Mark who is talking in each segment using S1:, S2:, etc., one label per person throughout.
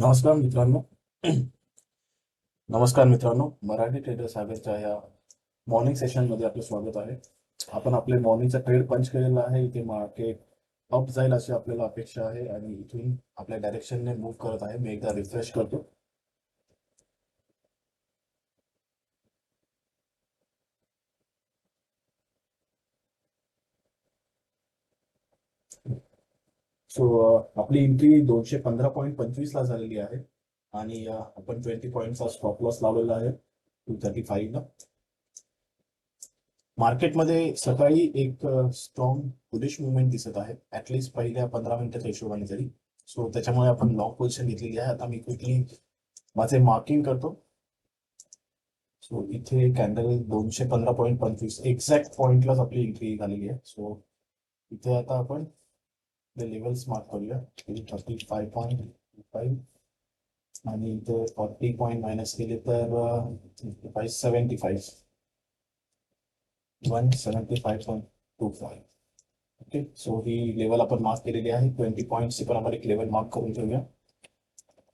S1: नमस्कार मित्रांनो. नमस्कार मित्रांनो, मराठी ट्रेडर सागरच्या या मॉर्निंग सेशनमध्ये आपलं स्वागत आहे. आपण आपले मॉर्निंगचा ट्रेड पंच केलेला आहे. इथे मार्केट अप जाईल अशी आपल्याला अपेक्षा आहे आणि इथून आपल्या डायरेक्शनने मूव्ह करत आहे. मी एकदा रिफ्रेश करतो. सो आपली एंट्री 215.25 ला झालेली आहे आणि आपण 20 पॉईंटचा स्टॉप लॉस लावलेला आहे 235 ला. मार्केटमध्ये सकाळी एक स्ट्रॉंग बुलिश मुवमेंट दिसत आहे, ऍटलीस्ट पहिल्या 15 मिनिटाच्या हिशोबाने तरी. सो त्याच्यामुळे आपण लॉंग पोझिशन घेतलेली आहे. आता मी क्विकली माझे मार्किंग करतो. सो इथे कॅन्डल 215.25 एक्झॅक्ट पॉइंटलाच आपली एंट्री झालेली आहे. सो इथे आता आपण लेवल्स मार्क करूया. 35.25 आणि इथे 40 पॉईंट मायनस केले तर 175.25. ओके, सो ही लेवल आपण मार्क केलेली आहे. 20 पॉईंट्सची पण आपण एक लेवल मार्क करून ठेवूया.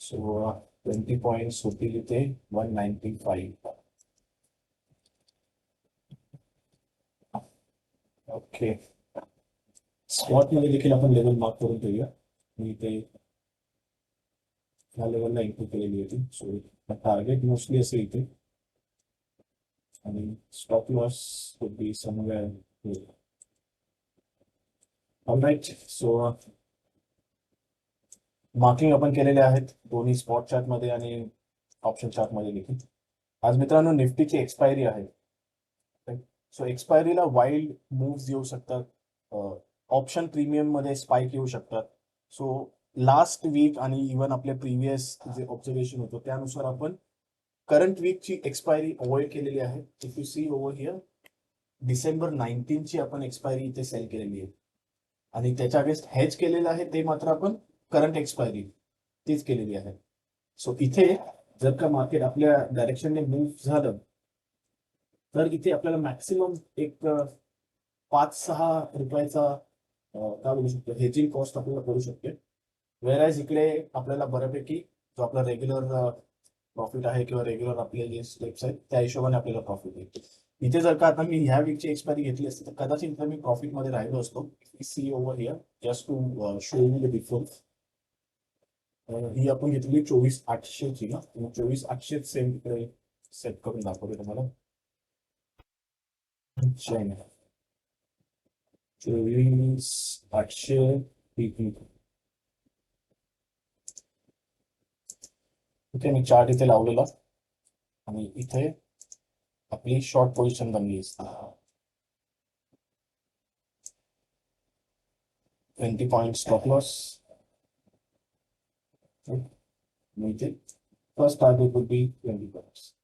S1: सो 20 पॉईंट्स होतील इथे 195. ओके, स्पॉट मध्ये देखील आपण लेवल मार्क करून ठेवूया. मी इथे ह्या लेवलला एंट्री केलेली होती. सो टार्गेट मोस्टली असेल इथे आणि stop loss would be somewhere. All right, so marking आपण केलेले आहेत दोन्ही स्पॉट चार्ट मध्ये आणि ऑप्शन चार्ट मध्ये देखील. आज मित्रांनो निफ्टीची एक्सपायरी आहे. सो एक्सपायरीला वाईल्ड मूव्स येऊ शकतात, ऑप्शन प्रीमियम मध्ये स्पाइक येऊ शकतात. सो लास्ट वीक आणि इव्हन आपल्या प्रिव्हियस जे ऑब्झर्वेशन होतं त्यानुसार आपण करंट वीकची एक्सपायरी अवॉइड केलेली आहे. If you see over here, December 19 ची आपण एक्सपायरी इथे सेल केलेली आहे आणि त्याच्या अगेन्स्ट हेज केलेलं आहे ते मात्र आपण करंट एक्सपायरी तीच केलेली आहे. सो इथे जर का मार्केट आपल्या डायरेक्शनने मूव्ह झालं तर इथे आपल्याला मॅक्सिमम एक 5-6 रुपयाचा काय बोलू शकतो हेजिंग कॉस्ट आपल्याला करू शकते. वेअरएज इकडे आपल्याला बऱ्यापैकी जो आपला रेग्युलर प्रॉफिट आहे किंवा रेग्युलर आपले जे स्टेप्स आहेत त्या हिशोबाने आपल्याला प्रॉफिट येईल. इथे जर का आता मी ह्या वीकची एक्सपायरी घेतली असती तर कदाचित इथे मी प्रॉफिट मध्ये राहिलो असतो. See over here just to show you the difference. ही आपण घेतली 24,800 ची ना, 24,800 सेम इकडे सेट करून दाखवते तुम्हाला. 24,800 इथे मी चार्ट इथे लावलेला आणि इथे आपली शॉर्ट पोझिशन बनली असते. 20 पॉईंट स्टॉप लॉस. इथे first target would be 20 points.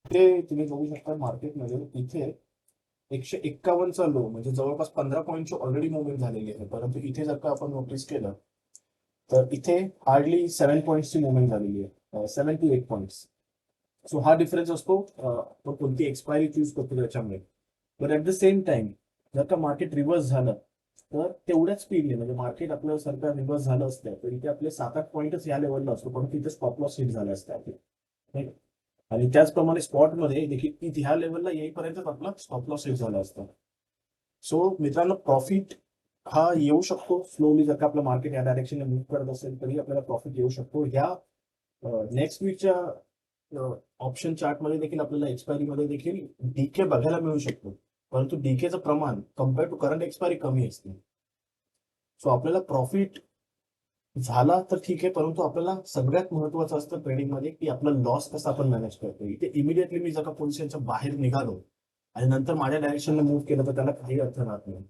S1: इथे तुम्ही बघू शकता मार्केटमध्ये इथे 151चा लो म्हणजे जवळपास 15 पॉईंटची ऑलरेडी मुवमेंट झालेली आहे. परंतु इथे जर का आपण नोटीस केलं तर इथे हार्डली 7 पॉईंट्सची मुवमेंट झालेली आहे, 7 to 8 पॉईंट्स. सो हा डिफरन्स असतो तो कोणती एक्सपायरी चूज करतो त्याच्यामुळे. पण ऍट द सेम टाइम जर का मार्केट रिव्हर्स झालं तर तेवढ्याच स्पीडने म्हणजे मार्केट आपलं सरकार रिव्हर्स झालं असतं तर इथे आपले 7-8 पॉईंटच या लेवलला असतो पण तिथे स्टॉप लॉस हिट झाले असते आपले. आणि त्याचप्रमाणे स्पॉटमध्ये देखील इथे ह्या लेवलला येईपर्यंत आपला स्टॉप लॉस हिट झाला असता. सो मित्रांनो प्रॉफिट हा येऊ शकतो स्लोली. जर का आपलं मार्केट या डायरेक्शनने मूव्ह करत असेल तरी आपल्याला प्रॉफिट येऊ शकतो. ह्या नेक्स्ट वीकच्या ऑप्शन चार्ट मध्ये देखील आपल्याला एक्सपायरी मध्ये देखील डीके बघायला मिळू शकतो. परंतु डीकेचं प्रमाण कम्पेअर टू करंट एक्सपायरी कमी असते. सो आपल्याला प्रॉफिट झाला तर ठीक आहे, परंतु आपल्याला सगळ्यात महत्वाचं असतं ट्रेडिंग मध्ये की आपला लॉस कसा आपण मॅनेज करतो. इथे इमिडिएटली मी जर का पोझिशनच्या बाहेर निघालो आणि नंतर माझ्या डायरेक्शनने मूव्ह केलं तर त्याला काही अर्थ राहत नाही.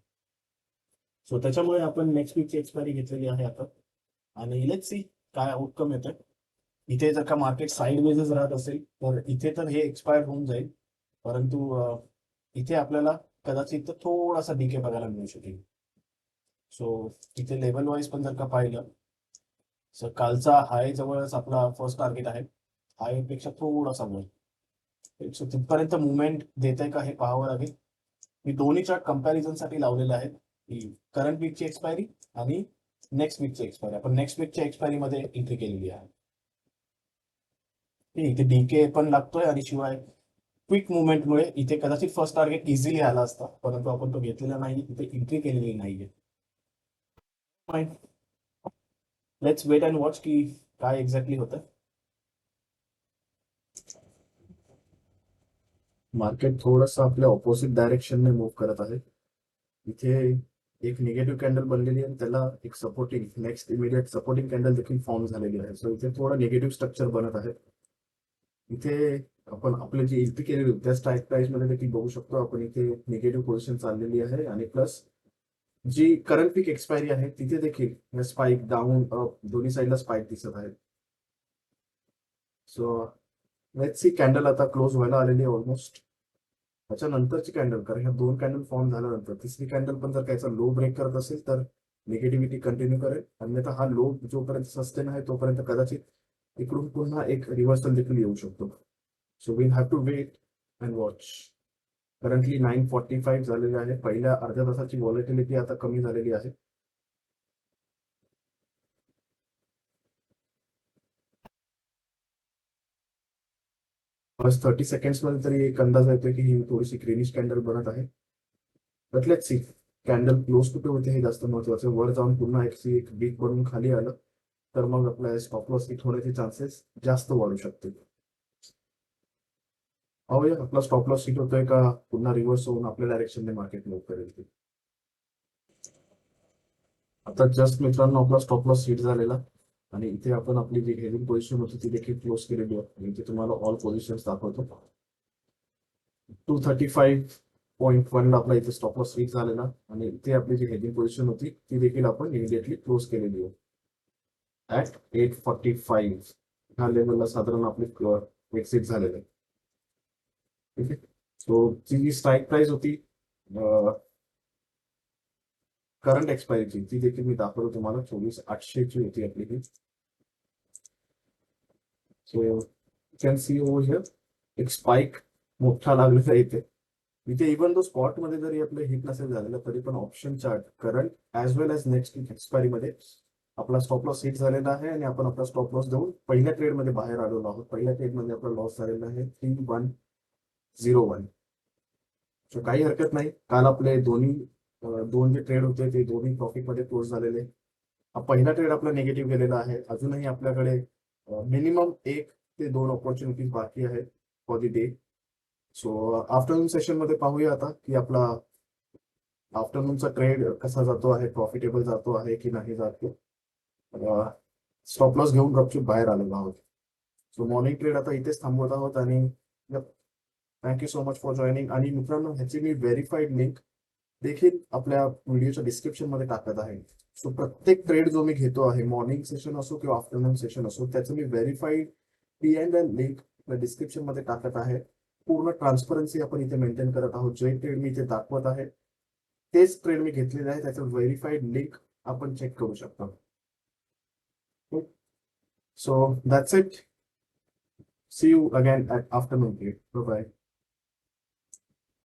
S1: सो त्याच्यामुळे आपण नेक्स्ट वीकची एक्सपायरी घेतलेली आहे आता आणि लेट्स सी काय आउटकम येतं. इथे जर का मार्केट साईडवेजच राहत असेल तर इथे तर हे एक्सपायर होऊन जाईल. परंतु इथे आपल्याला कदाचित थोडासा डीके बघायला मिळू शकेल. सो इथे लेवल वाईज पण जर का पाहिलं सर कालचा हाय जवळच आपला फर्स्ट टार्गेट आहे. हाय पेक्षा थोडासा वर. सो तिथपर्यंत मुवमेंट देत आहे का हे पाहावं लागेल. मी दोन्ही चार्ट कंपॅरिझन साठी लावलेला आहे. करंट वीकची एक्सपायरी आणि नेक्स्ट वीकची एक्सपायरी. आपण नेक्स्ट वीकच्या एक्सपायरी मध्ये एंट्री केलेली आहे. इथे डीके पण लागतोय आणि शिवाय क्विक मुवमेंटमुळे इथे कदाचित फर्स्ट टार्गेट इझिली आला असता, परंतु आपण तो घेतलेला नाही, इथे एंट्री केलेली नाहीये. लेट्स वेट अँड वॉच की काय एक्झॅक्टली होतं. मार्केट थोडंसं आपल्या ऑपोजिट डायरेक्शनने मूव्ह करत आहे. इथे एक निगेटिव्ह कॅन्डल बनलेली आहे, त्याला एक supporting next immediate supporting candle देखील फॉर्म झालेली आहे. सो इथे थोडं निगेटिव्ह स्ट्रक्चर बनत आहे. इथे आपण आपले जे एंट्री केलेली होती त्या स्ट्राईक प्राइस मध्ये देखील बघू शकतो आपण, इथे निगेटिव्ह पोझिशन चाललेली आहे आणि प्लस जी करंट पीक एक्सपायरी आहे तिथे देखील स्पाइक डाऊन अप दोन्ही साईडला स्पाइक दिसत आहे. सो लेट्स सी, कॅन्डल आता क्लोज व्हायला आलेली आहे ऑलमोस्ट. त्याच्यानंतरची कॅन्डल, कारण ह्या दोन कॅन्डल फॉर्म झाल्यानंतर तिसरी कॅन्डल पण जर कायचा लो ब्रेक करत असेल तर निगेटिव्हिटी कंटिन्यू करेल, अन्यथा हा लो जोपर्यंत सस्टेन आहे तोपर्यंत कदाचित इकडून पुन्हा एक रिव्हर्सल देखील येऊ शकतो. So we have to wait and watch. Currently 9:45 झालेले आहे. पहिल्या अर्ध्या तासाची व्हॉलेटिलिटी आता कमी झालेली आहे. बस 30 सेकंड्स मध्ये तरी एक अंदाज येतोय की ही थोडीशी ग्रीनिश कॅन्डल बनत आहे. But let's see, candle close कुठे होते हे जास्त महत्वाचं. वर जाऊन पुन्हा एक बीक बनून खाली आलं तर मग आपल्या स्टॉप लॉस हिट होण्याचे चान्सेस जास्त वाढू शकतील. पाहूया आपला स्टॉप लॉस हिट होतोय का, पुन्हा रिव्हर्स होऊन आपल्या डायरेक्शनने मार्केट मूव्ह करेल ते. आता जस्ट मित्रांनो आपला स्टॉप लॉस हिट झालेला आणि इथे आपण आपली जी हेडिंग पोझिशन होती ती देखील क्लोज केलेली आहे. इथे तुम्हाला ऑल पोझिशन दाखवतो. 235.1 ला आपला इथे स्टॉप लॉस हिट झालेला आणि इथे आपली जी हेडिंग पोझिशन होती ती देखील आपण इमिडिएटली क्लोज केलेली आहे ऍट 845. ह्या लेवलला साधारण आपली एक्सिट झालेलं आहे. ठीक आहे. सो जी स्ट्राईक प्राइस होती करंट एक्सपायरीची ती देखील मी दाखवतो तुम्हाला. 24,800 होती आपली ही. So you can see over here एक स्पाइक मोठा लागलेला आहे इथे. इथे इव्हन तो स्पॉट मध्ये जरी आपलं हिट नसेल झालेलं तरी पण ऑप्शन चार्ट करंट ऍज वेल एज नेक्स्ट एक्सपायरी मध्ये आपला स्टॉप लॉस हिट झालेला आहे आणि आपण आपला स्टॉप लॉस देऊन पहिल्या ट्रेड मध्ये बाहेर आलेलो आहोत. पहिल्या ट्रेड मध्ये आपला लॉस झालेला आहे 3101. सो काही हरकत नाही. काल आपले दोन जे ट्रेड होते ते दोन्ही प्रॉफिट मध्ये क्लोज झालेले. हा पहिला ट्रेड आपला निगेटिव्ह गेलेला आहे. अजूनही आपल्याकडे मिनिमम 1 ते 2 ऑपॉर्च्युनिटीज बाकी आहेत for the day. So afternoon session मध्ये पाहूया आता की आपला आफ्टरनूनचा ट्रेड कसा जातो आहे, प्रॉफिटेबल जातो आहे की नाही जातो. स्टॉप लॉस घेऊन गपचूप बाहेर आलेलो आहोत. सो मॉर्निंग ट्रेड आता इथेच थांबवत आहोत आणि thank you so much for joining. आणि मित्रांनो ह्याची मी व्हेरीफाईड लिंक देखील आपल्या व्हिडिओच्या डिस्क्रिप्शन मध्ये टाकत आहे. सो प्रत्येक ट्रेड जो मी घेतो आहे, मॉर्निंग सेशन असो किंवा आफ्टरनून सेशन असो, त्याचं मी व्हेरीफाईड P&L लिंक डिस्क्रिप्शन मध्ये टाकत आहे. पूर्ण ट्रान्सपरन्सी आपण इथे मेंटेन करत आहोत. जे ट्रेड मी इथे दाखवत आहे तेच ट्रेड मी घेतलेले आहे, त्याचं व्हेरीफाईड लिंक आपण चेक करू शकता. So that's it. See you again at afternoon trade. Bye.